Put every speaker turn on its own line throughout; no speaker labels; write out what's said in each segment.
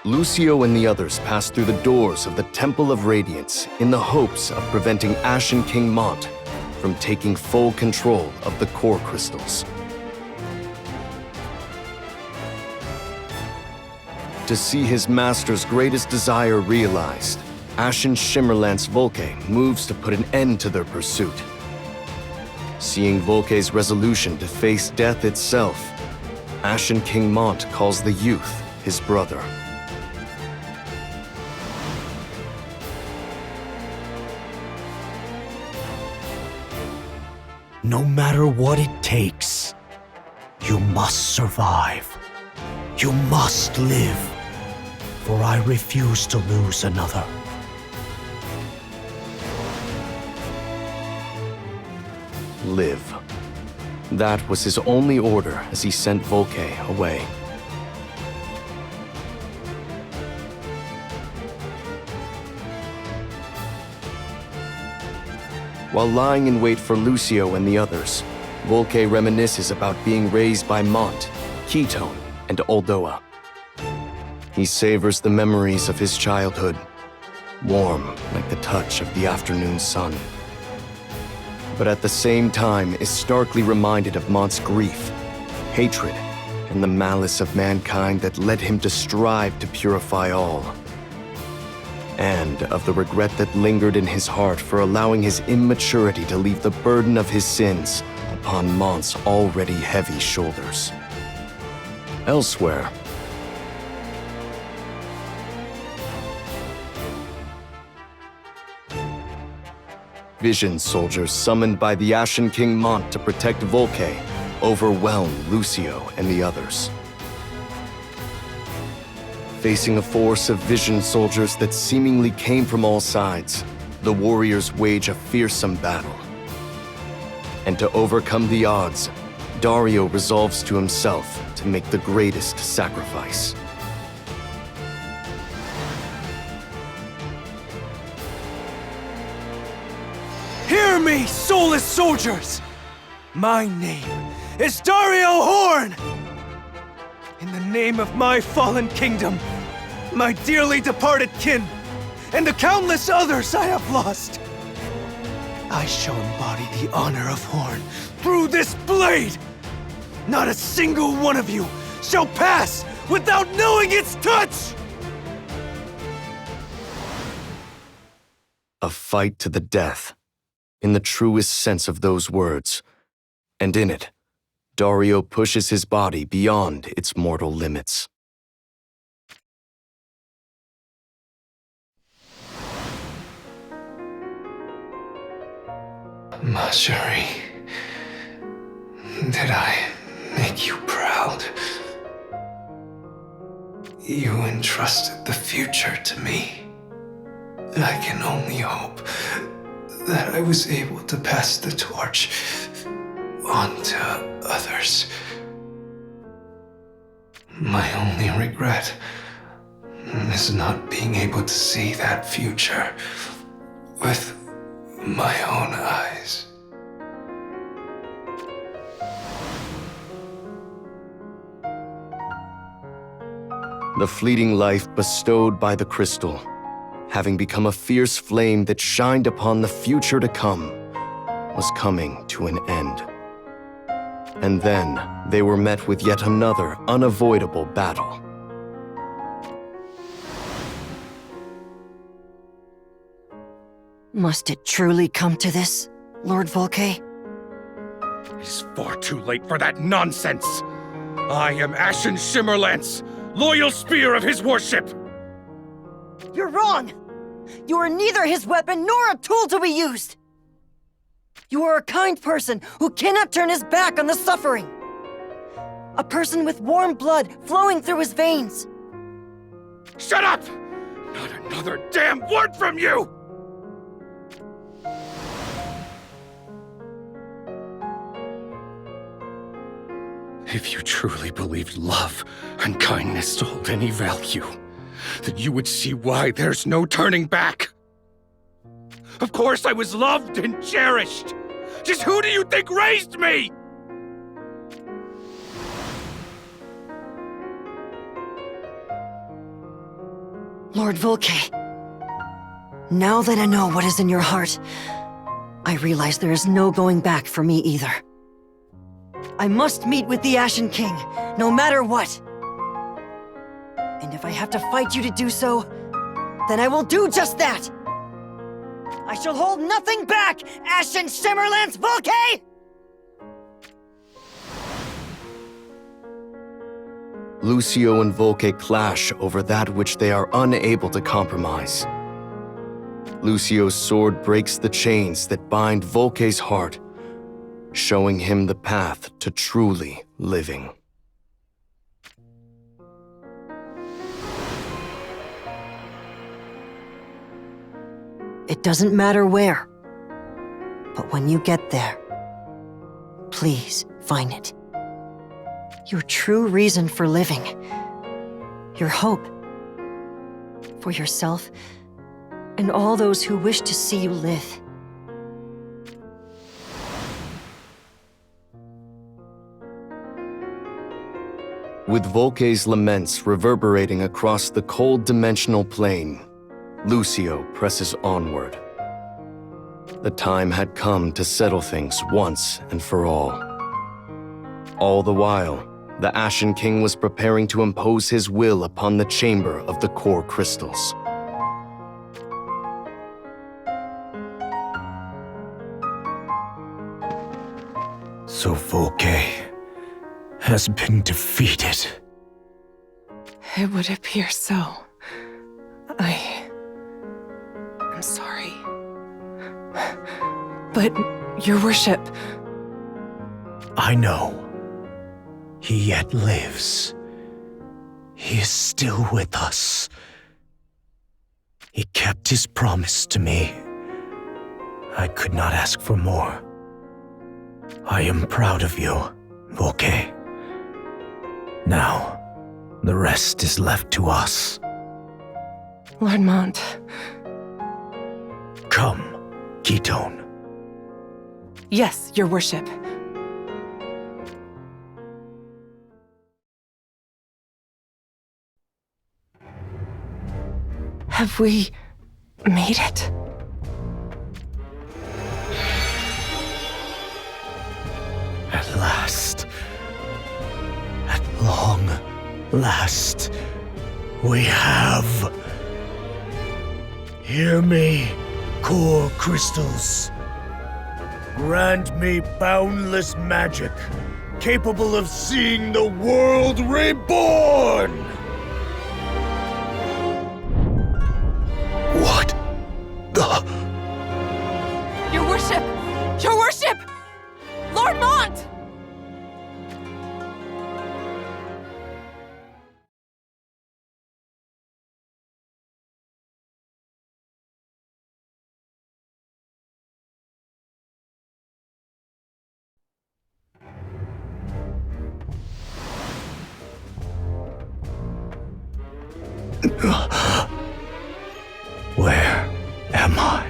Lucio and the others pass through the doors of the Temple of Radiance in the hopes of preventing Ashen King Mont from taking full control of the core crystals. To see his master's greatest desire realized, Ashen Shimmerlance Volke moves to put an end to their pursuit. Seeing Volke's resolution to face death itself, Ashen King Mont calls the youth his brother.
No matter what it takes, you must survive. You must live, for I refuse to lose another.
Live. That was his only order as he sent Volke away. While lying in wait for Lucio and the others, Volke reminisces about being raised by Mont, Ketone, and Oldoa. He savors the memories of his childhood, warm like the touch of the afternoon sun. But at the same time is starkly reminded of Mont's grief, hatred, and the malice of mankind that led him to strive to purify all. And of the regret that lingered in his heart for allowing his immaturity to leave the burden of his sins upon Mont's already heavy shoulders. Elsewhere, Vision soldiers summoned by the Ashen King Mont to protect Volke overwhelm Lucio and the others. Facing a force of Vision soldiers that seemingly came from all sides, the warriors wage a fearsome battle. And to overcome the odds, Dario resolves to himself to make the greatest sacrifice.
Hear me, soulless soldiers! My name is Dario Horn! In the name of my fallen kingdom, my dearly departed kin, and the countless others I have lost, I shall embody the honor of Horn through this blade! Not a single one of you shall pass without knowing its touch!
A fight to the death, in the truest sense of those words. And in it, Dario pushes his body beyond its mortal limits.
Mashuri, did I make you proud? You entrusted the future to me. I can only hope that I was able to pass the torch on to others. My only regret is not being able to see that future with my own eyes.
The fleeting life bestowed by the crystal, having become a fierce flame that shined upon the future to come, was coming to an end. And then they were met with yet another unavoidable battle.
Must it truly come to this, Lord Volke?
It is far too late for that nonsense! I am Ashen Shimmerlance, loyal spear of his worship!
You're wrong! You are neither his weapon nor a tool to be used! You are a kind person who cannot turn his back on the suffering! A person with warm blood flowing through his veins!
Shut up! Not another damn word from you! If you truly believed love and kindness hold any value, then you would see why there's no turning back. Of course I was loved and cherished. Just who do you think raised me?
Lord Volkay, now that I know what is in your heart, I realize there is no going back for me either. I must meet with the Ashen King, no matter what. And if I have to fight you to do so, then I will do just that! I shall hold nothing back, Ashen Shimmerlance Volkay!
Lucio and Volkay clash over that which they are unable to compromise. Lucio's sword breaks the chains that bind Volkay's heart, showing him the path to truly living.
It doesn't matter where, but when you get there, please find it. Your true reason for living. Your hope. For yourself and all those who wish to see you live.
With Volkay's laments reverberating across the cold dimensional plane, Lucio presses onward. The time had come to settle things once and for all. All the while, the Ashen King was preparing to impose his will upon the Chamber of the Core Crystals.
So Volkay has been defeated.
It would appear so. I'm sorry. But, Your Worship...
I know. He yet lives. He is still with us. He kept his promise to me. I could not ask for more. I am proud of you, Volkay. Now, the rest is left to us.
Lord Mont...
Come, Ketone.
Yes, Your Worship. Have we made it?
At last. At long last. We have. Hear me, Core Crystals. Grant me boundless magic, capable of seeing the world reborn! What the?
Your Worship! Your Worship! Lord Mont!
Where am I?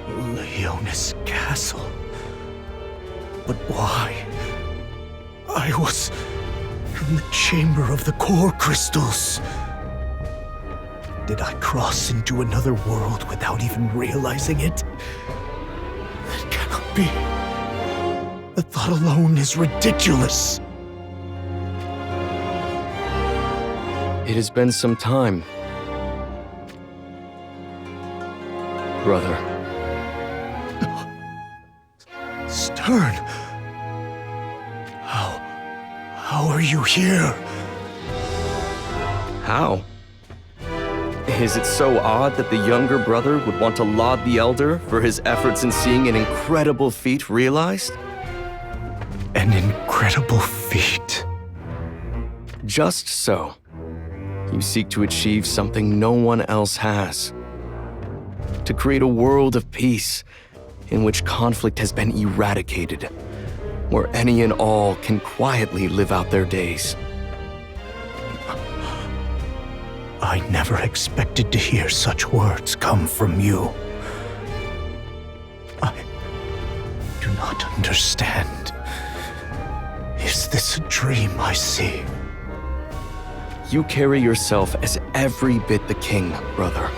Leonis Castle. But why? I was in the Chamber of the Core Crystals. Did I cross into another world without even realizing it? That cannot be. The thought alone is ridiculous.
It has been some time, brother.
Stern! How are you here?
How? Is it so odd that the younger brother would want to laud the elder for his efforts in seeing an incredible feat realized?
An incredible feat.
Just so. You seek to achieve something no one else has. To create a world of peace in which conflict has been eradicated, where any and all can quietly live out their days.
I never expected to hear such words come from you. I do not understand. Is this a dream I see?
You carry yourself as every bit the king, brother.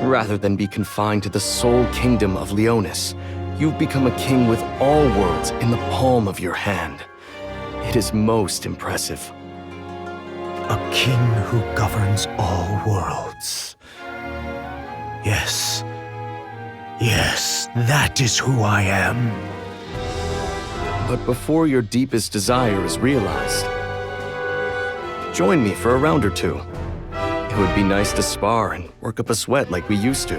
Rather than be confined to the sole kingdom of Leonis, you've become a king with all worlds in the palm of your hand. It is most impressive.
A king who governs all worlds. Yes. Yes, that is who I am.
But before your deepest desire is realized, join me for a round or two. It would be nice to spar and work up a sweat like we used to.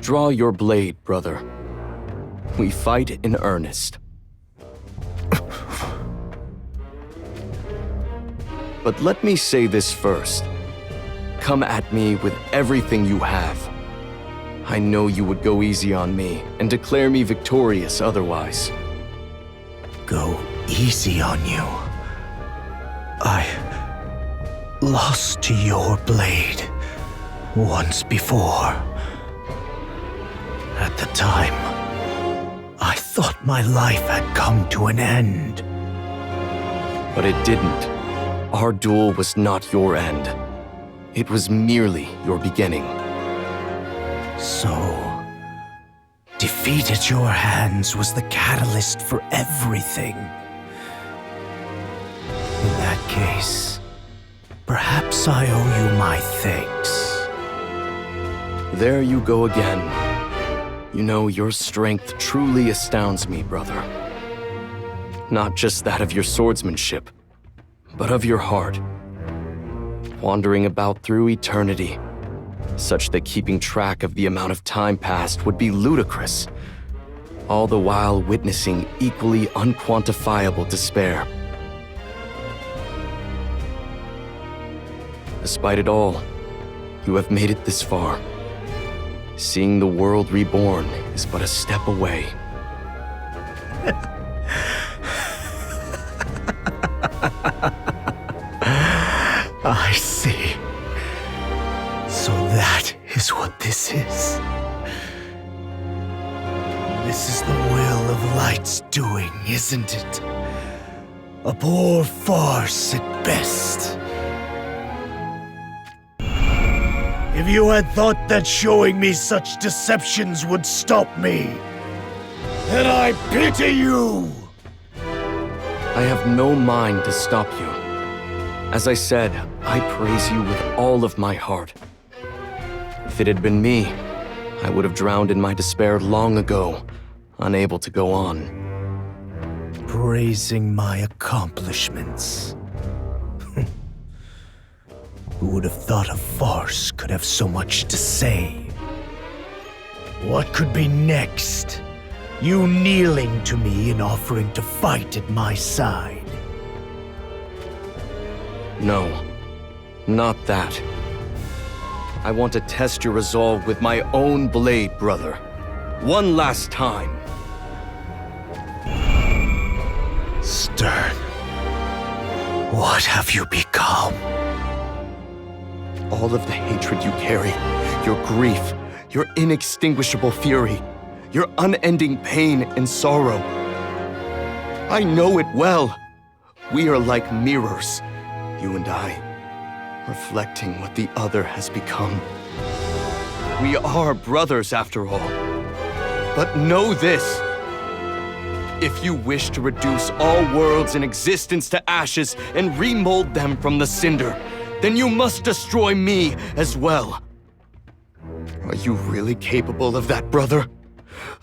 Draw your blade, brother. We fight in earnest. But let me say this first. Come at me with everything you have. I know you would go easy on me and declare me victorious otherwise.
Go easy on you. I lost to your blade once before. At the time, I thought my life had come to an end.
But it didn't. Our duel was not your end. It was merely your beginning.
So, defeat at your hands was the catalyst for everything. In that case, perhaps I owe you my thanks.
There you go again. You know, your strength truly astounds me, brother. Not just that of your swordsmanship, but of your heart. Wandering about through eternity, such that keeping track of the amount of time passed would be ludicrous, all the while witnessing equally unquantifiable despair. Despite it all, you have made it this far. Seeing the world reborn is but a step away.
I see. So that is what this is. This is the will of Light's doing, isn't it? A poor farce at best. If you had thought that showing me such deceptions would stop me, then I pity you!
I have no mind to stop you. As I said, I praise you with all of my heart. If it had been me, I would have drowned in my despair long ago, unable to go on.
Praising my accomplishments. Who would have thought a farce could have so much to say? What could be next? You kneeling to me and offering to fight at my side.
No, not that. I want to test your resolve with my own blade, brother. One last time.
Stern, what have you become?
All of the hatred you carry, your grief, your inextinguishable fury, your unending pain and sorrow. I know it well. We are like mirrors, you and I, reflecting what the other has become. We are brothers after all. But know this. If you wish to reduce all worlds in existence to ashes and remold them from the cinder, then you must destroy me as well. Are you really capable of that, brother?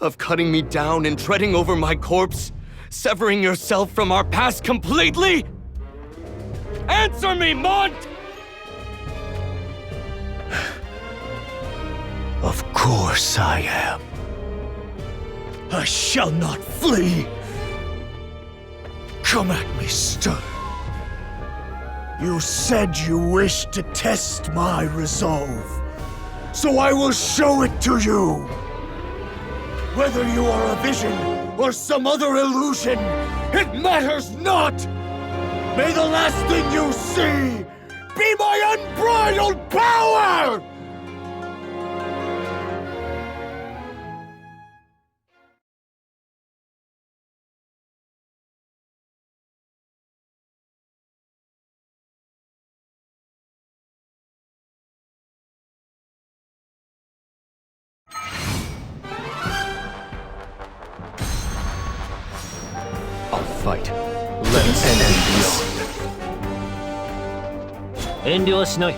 Of cutting me down and treading over my corpse? Severing yourself from our past completely? Answer me, Mont!
Of course I am. I shall not flee. Come at me, Stern. You said you wished to test my resolve, so I will show it to you. Whether you are a vision or some other illusion, it matters not! May the last thing you see be my unbridled power!
I'll fight. Let us end this.
遠慮はしない。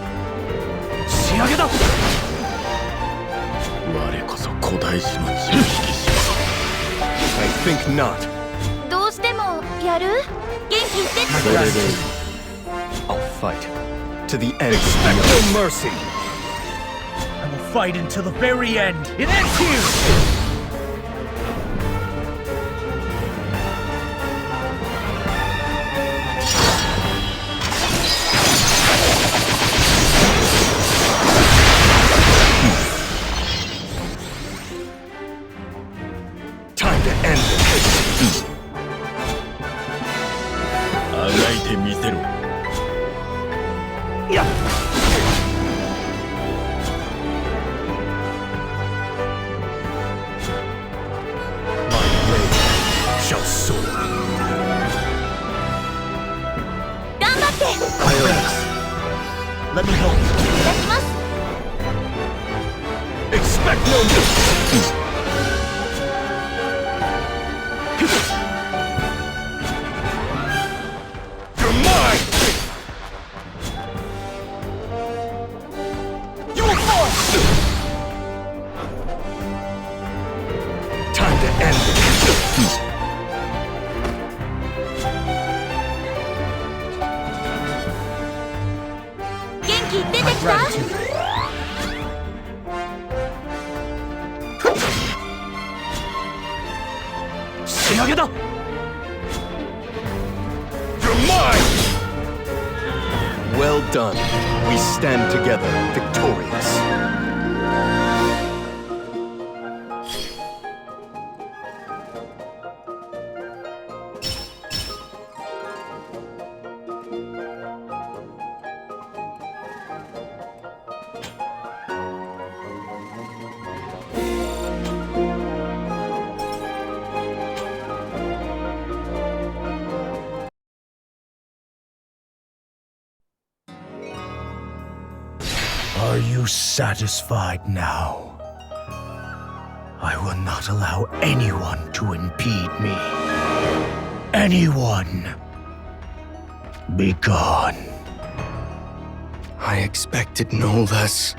仕上げだ。
我こそ古代史の知識者。
I think not.
どうしてもやる？元気言って。
I'll fight. To the end.
Expect no mercy. I will fight until the very end. It ends here.
Time to end this.
あがいてみせろ。
My blade shall soar.
頑張って。
Let me help you.
出します。
Expect no mercy. You're mine. You will fall.
Time to end this.
元気出てきた？
仕上げだ。You're mine.
Well done. We stand together, victorious.
Are you satisfied now? I will not allow anyone to impede me. Anyone! Be gone.
I expected no less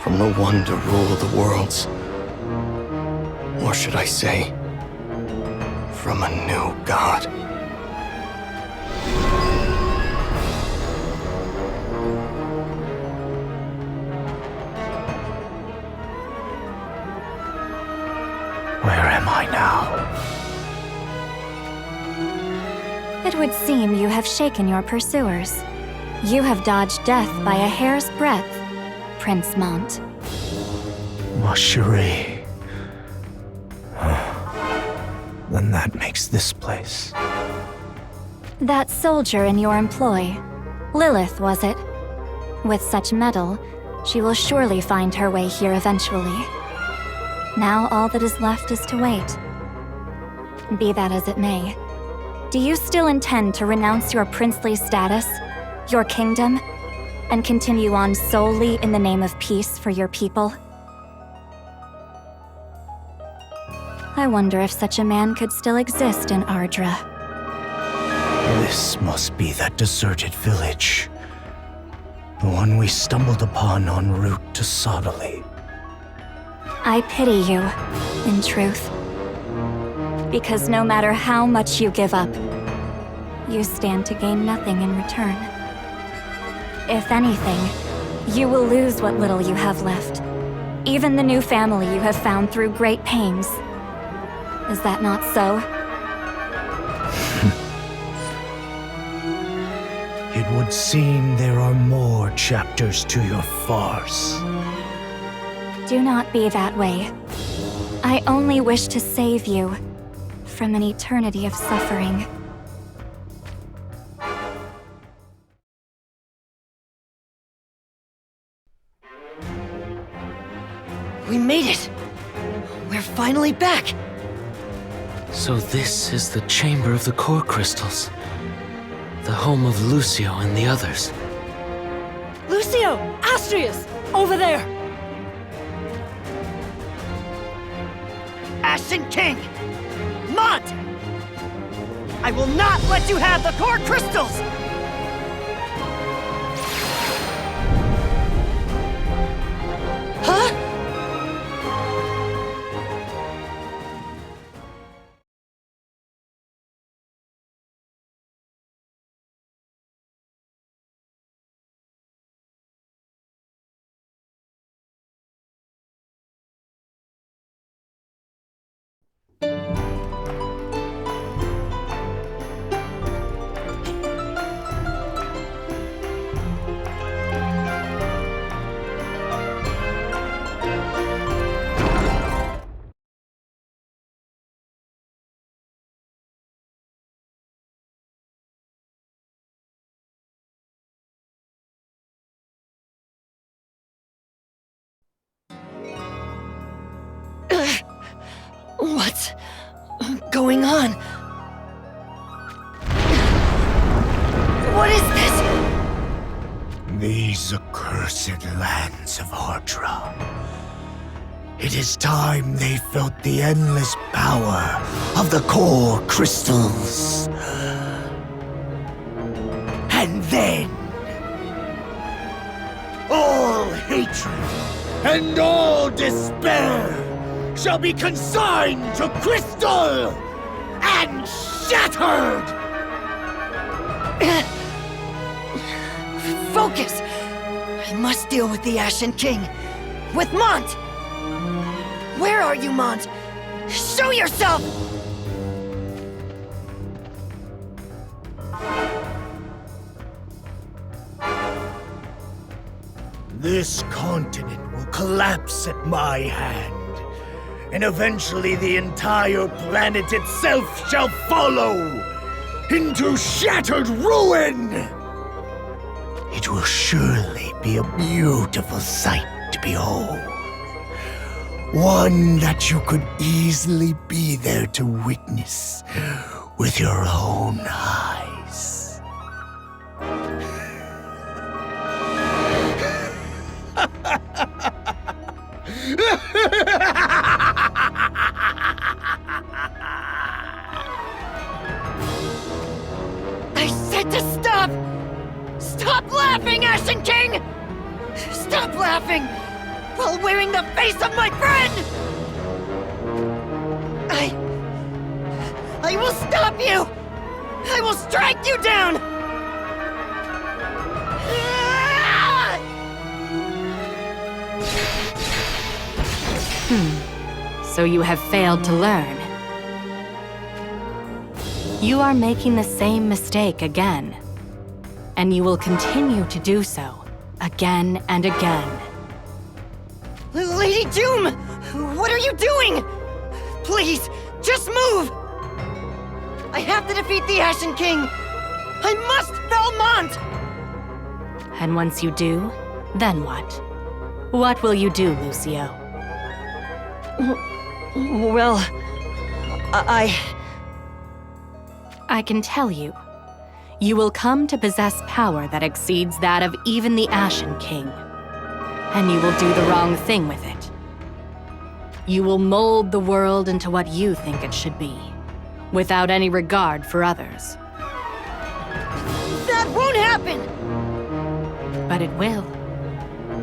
from the one to rule the worlds. Or should I say, from a new god.
Where am I now?
It would seem you have shaken your pursuers. You have dodged death by a hair's breadth, Prince Mont.
Ma chérie. Then that makes this place.
That soldier in your employ, Lilith, was it? With such mettle, she will surely find her way here eventually. Now all that is left is to wait. Be that as it may, do you still intend to renounce your princely status, your kingdom, and continue on solely in the name of peace for your people? I wonder if such a man could still exist in Ardra.
This must be that deserted village. The one we stumbled upon en route to Sodali.
I pity you, in truth. Because no matter how much you give up, you stand to gain nothing in return. If anything, you will lose what little you have left. Even the new family you have found through great pains. Is that not so?
It would seem there are more chapters to your farce.
Do not be that way. I only wish to save you from an eternity of suffering.
We made it! We're finally back!
So this is the Chamber of the Core Crystals. The home of Lucio and the others.
Lucio! Astrius! Over there! Ashen King! Mont! I will not let you have the core crystals! Huh? What's going on? What is this?
These accursed lands of Ardra. It is time they felt the endless power of the core crystals. And then, all hatred and all despair shall be consigned to crystal and shattered!
Focus! I must deal with the Ashen King. With Mont! Where are you, Mont? Show yourself!
This continent will collapse at my hand, and eventually the entire planet itself shall follow into shattered ruin! It will surely be a beautiful sight to behold. One that you could easily be there to witness with your own eyes.
I said to stop! Stop laughing, Ashen King! Stop laughing! While wearing the face of my friend! I will stop you! I will strike you down!
So you have failed to learn. You are making the same mistake again. And you will continue to do so, again and again.
Lady Doom! What are you doing? Please, just move! I have to defeat the Ashen King! I must fell Mont!
And once you do, then what? What will you do, Lucio?
Well, I
can tell you. You will come to possess power that exceeds that of even the Ashen King. And you will do the wrong thing with it. You will mold the world into what you think it should be, without any regard for others.
That won't happen!
But it will.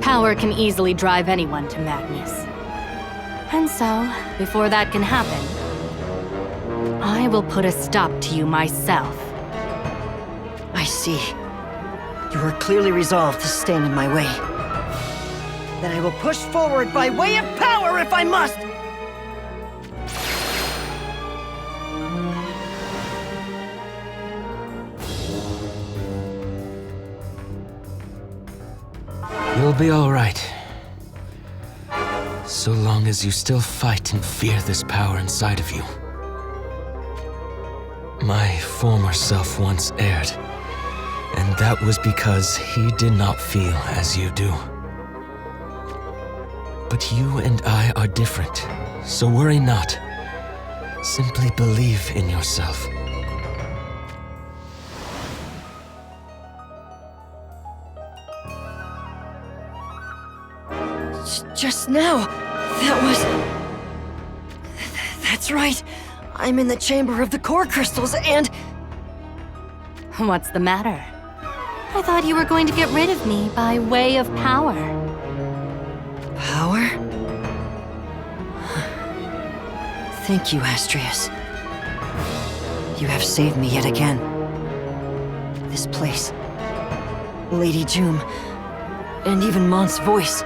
Power can easily drive anyone to madness. And so, before that can happen, I will put a stop to you myself.
I see. You are clearly resolved to stand in my way. Then I will push forward by way of power if I must!
You'll be all right. So long as you still fight and fear this power inside of you. My former self once erred, and that was because he did not feel as you do. But you and I are different, so worry not. Simply believe in yourself.
Just now, that was... That's right. I'm in the chamber of the core crystals and...
What's the matter? I thought you were going to get rid of me by way of power.
Power? Thank you, Astrius. You have saved me yet again. This place, Lady Jum, and even Mont's voice,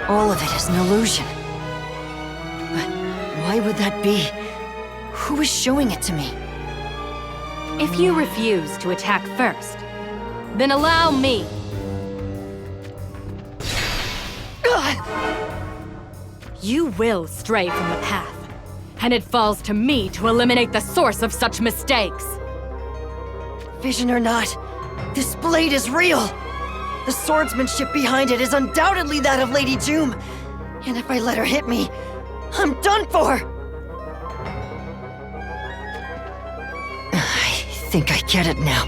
all of it is an illusion. But why would that be? Who is showing it to me?
If you refuse to attack first, then allow me. You will stray from the path, and it falls to me to eliminate the source of such mistakes.
Vision or not, this blade is real. The swordsmanship behind it is undoubtedly that of Lady Jum. And if I let her hit me, I'm done for! I think I get it now.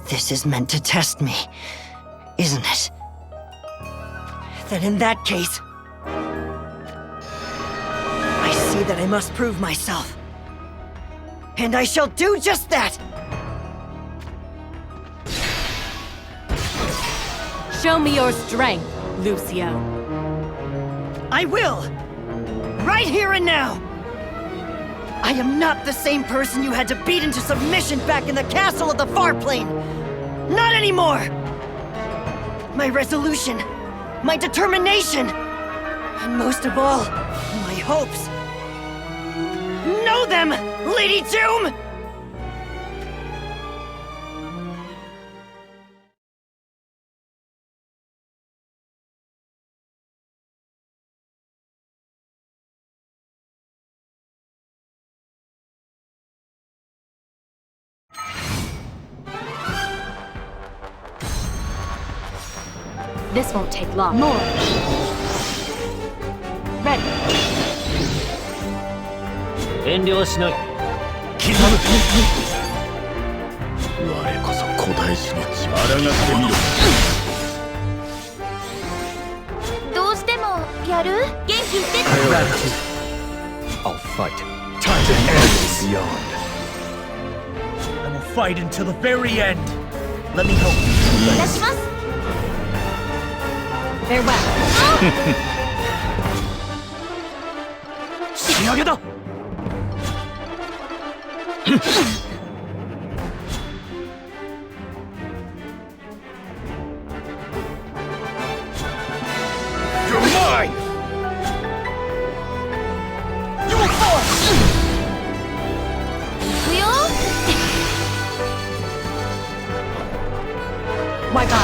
This is meant to test me, isn't it? Then in that case, I see that I must prove myself. And I shall do just that!
Show me your strength, Lucio.
I will! Right here and now! I am not the same person you had to beat into submission back in the castle of the Farplane! Not anymore! My resolution, my determination, and most of all, my hopes. Know them, Lady Jum!
This won't take long. More. Ready.
遠慮はしない。
刻む。我こそ古代史の血。抗ってみろ。
どうしてもやる？元気言って。
I'll fight. Time to end is beyond.
I will fight until the very end. Let me help you.
お願いします。
Farewell.
仕上げだ。
You're mine!
You will fall.
行くよ。
My God.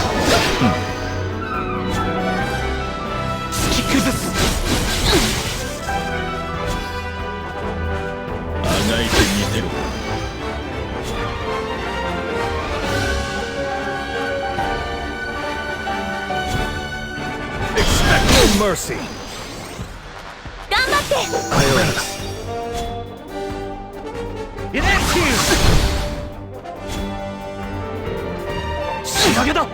突き崩す。あがいてみせろ。Expect no mercy.
頑張って。
It ends here. 仕上げだ。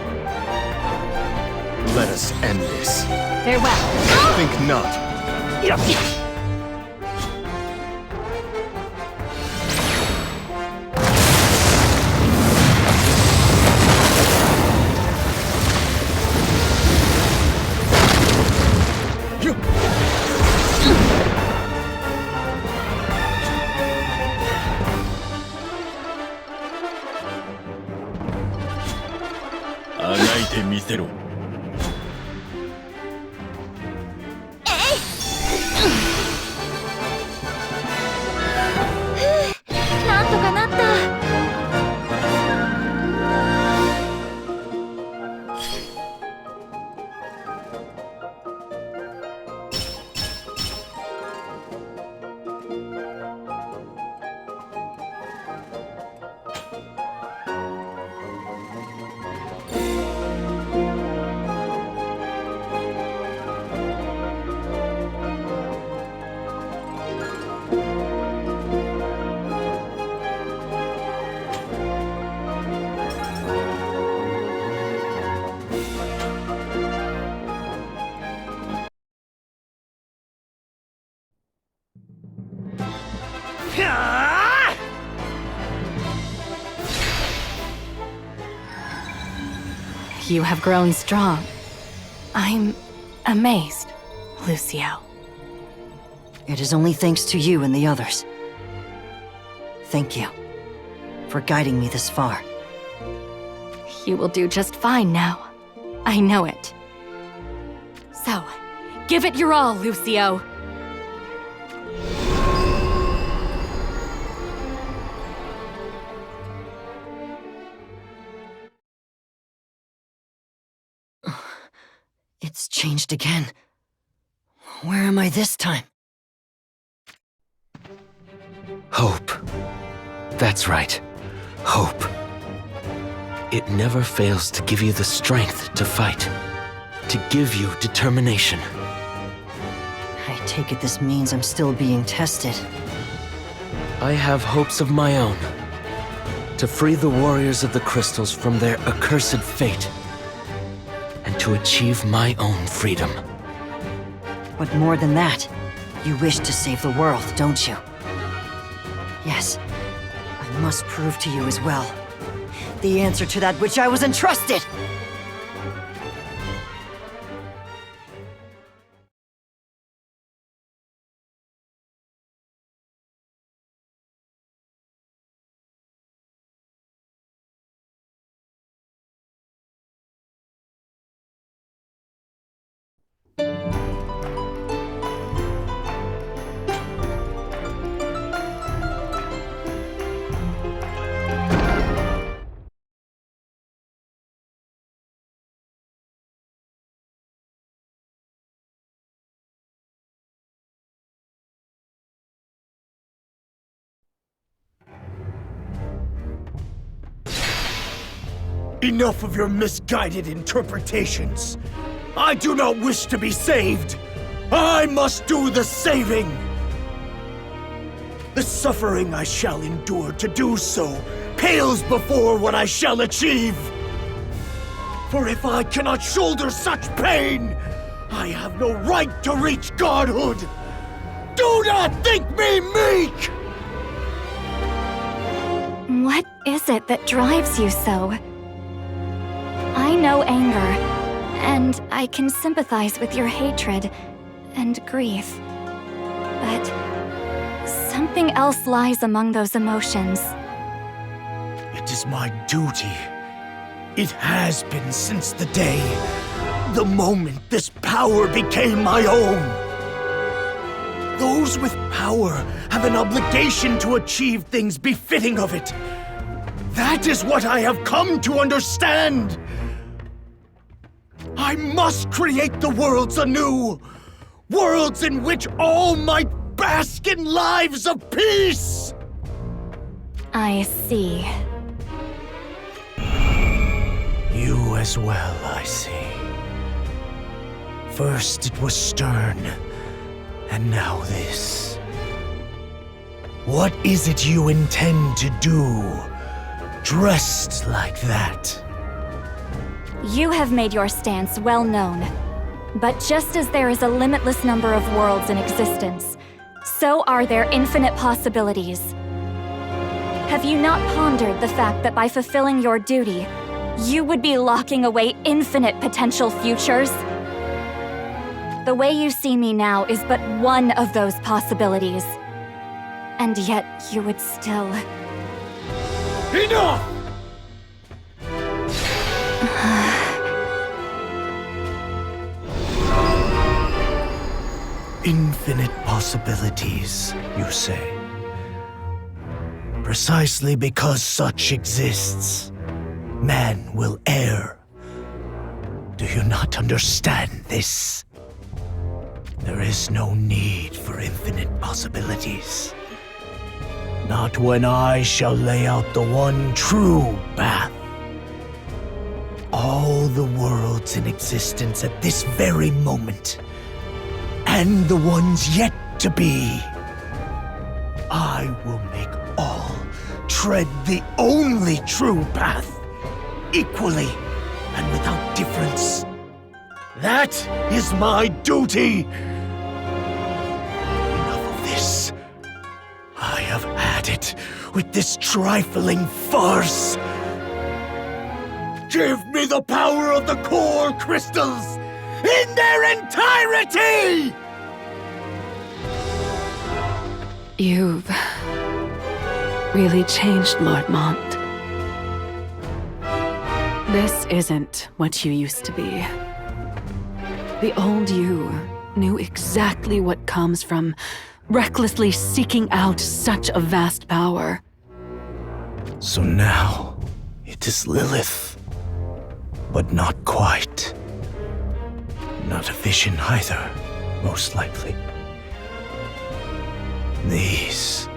Let us end this.
Farewell.
Think not.
Aがいてみせろ。
なんとかなった。
「
You have grown strong. I'm amazed, Lucio.
It is only thanks to you and the others. Thank you for guiding me this far.
You will do just fine now. I know it. So, give it your all, Lucio.
It's changed again. Where am I this time?
Hope. That's right. Hope. It never fails to give you the strength to fight. To give you determination.
I take it this means I'm still being tested.
I have hopes of my own. To free the warriors of the crystals from their accursed fate. And to achieve my own freedom.
But more than that, you wish to save the world, don't you? Yes, I must prove to you as well. The answer to that which I was entrusted!
Enough of your misguided interpretations. I do not wish to be saved. I must do the saving. The suffering I shall endure to do so pales before what I shall achieve. For if I cannot shoulder such pain, I have no right to reach godhood. Do not think me meek!
What is it that drives you so? I know anger, and I can sympathize with your hatred and grief. But something else lies among those emotions.
It is my duty. It has been since the day, the moment this power became my own. Those with power have an obligation to achieve things befitting of it. That is what I have come to understand. I must create the worlds anew. Worlds in which all might bask in lives of peace.
I see.
You as well, I see. First it was stern, and now this. What is it you intend to do, dressed like that?
You have made your stance well known. But just as there is a limitless number of worlds in existence, so are there infinite possibilities. Have you not pondered the fact that by fulfilling your duty, you would be locking away infinite potential futures? The way you see me now is but one of those possibilities. And yet you would still...
Enough! Infinite possibilities, you say. Precisely because such exists, man will err. Do you not understand this? There is no need for infinite possibilities. Not when I shall lay out the one true path. All the worlds in existence at this very moment, and the ones yet to be, I will make all tread the only true path, equally and without difference. That is my duty. Enough of this. I have had it with this trifling farce. Give me the power of the core crystals in their entirety!
You've really changed, Lord Mont. This isn't what you used to be. The old you knew exactly what comes from recklessly seeking out such a vast power.
So now, it is Lilith. But not quite. Not a vision either, most likely. These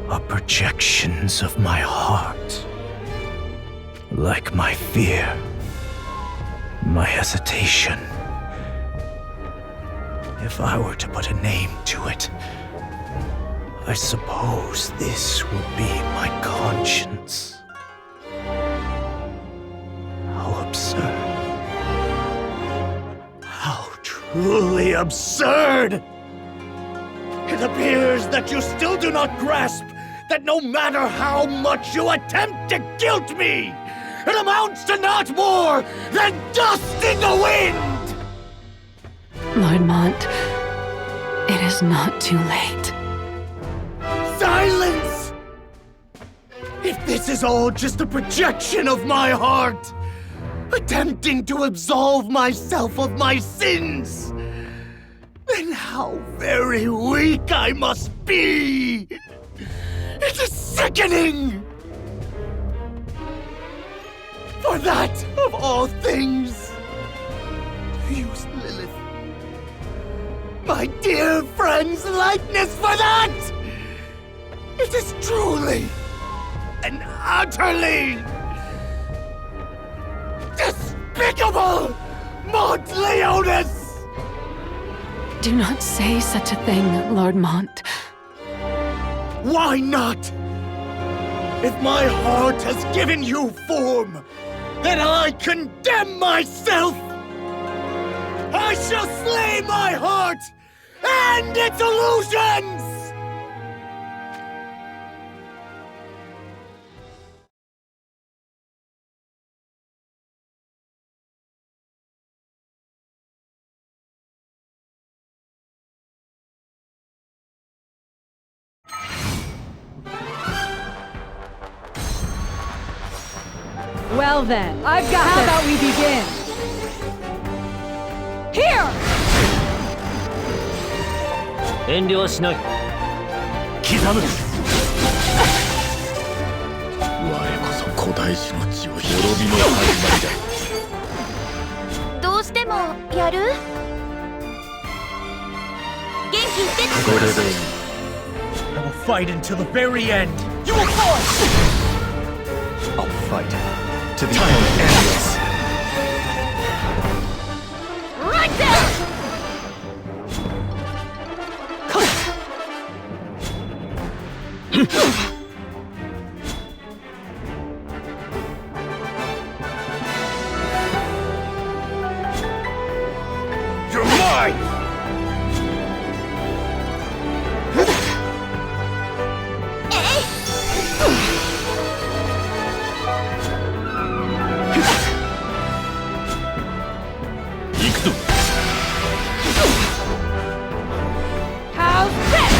are projections of my heart. Like my fear, my hesitation. If I were to put a name to it, I suppose this would be my conscience. How absurd. How truly absurd! It appears that you still do not grasp that no matter how much you attempt to guilt me, it amounts to not more than dust in the wind!
Lord Mont, it is not too late.
Silence! If this is all just a projection of my heart, attempting to absolve myself of my sins, then how very weak I must be! It is sickening! For that, of all things, to use Lilith, my dear friend's likeness for that! It is truly and utterly despicable, Mont Leonis!
Do not say such a thing, Lord Mont.
Why not? If my heart has given you form, then I condemn myself! I shall slay my heart and its illusions!
Well then, I've got How about we begin? Here!
遠慮はしない。
刻む。
我こそ古代史の血を滅びの始まりだ。
どうしてもやる？元気いって。
これで。
I will fight until the very end. You will fall!
I'll fight to the end.
Right there!
You're mine!
How's this?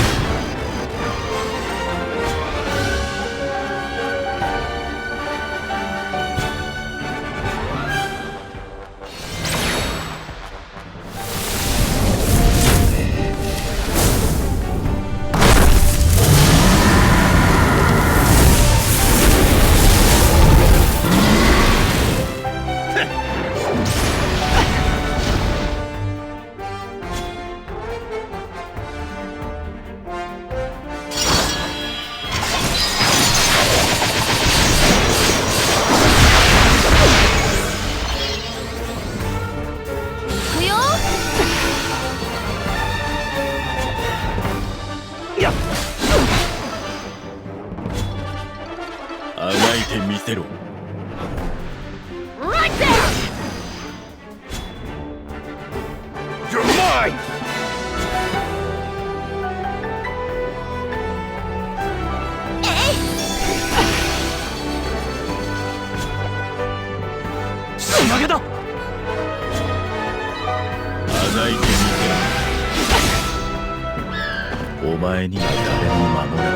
Right there!
You're mine!
前には誰も守れない。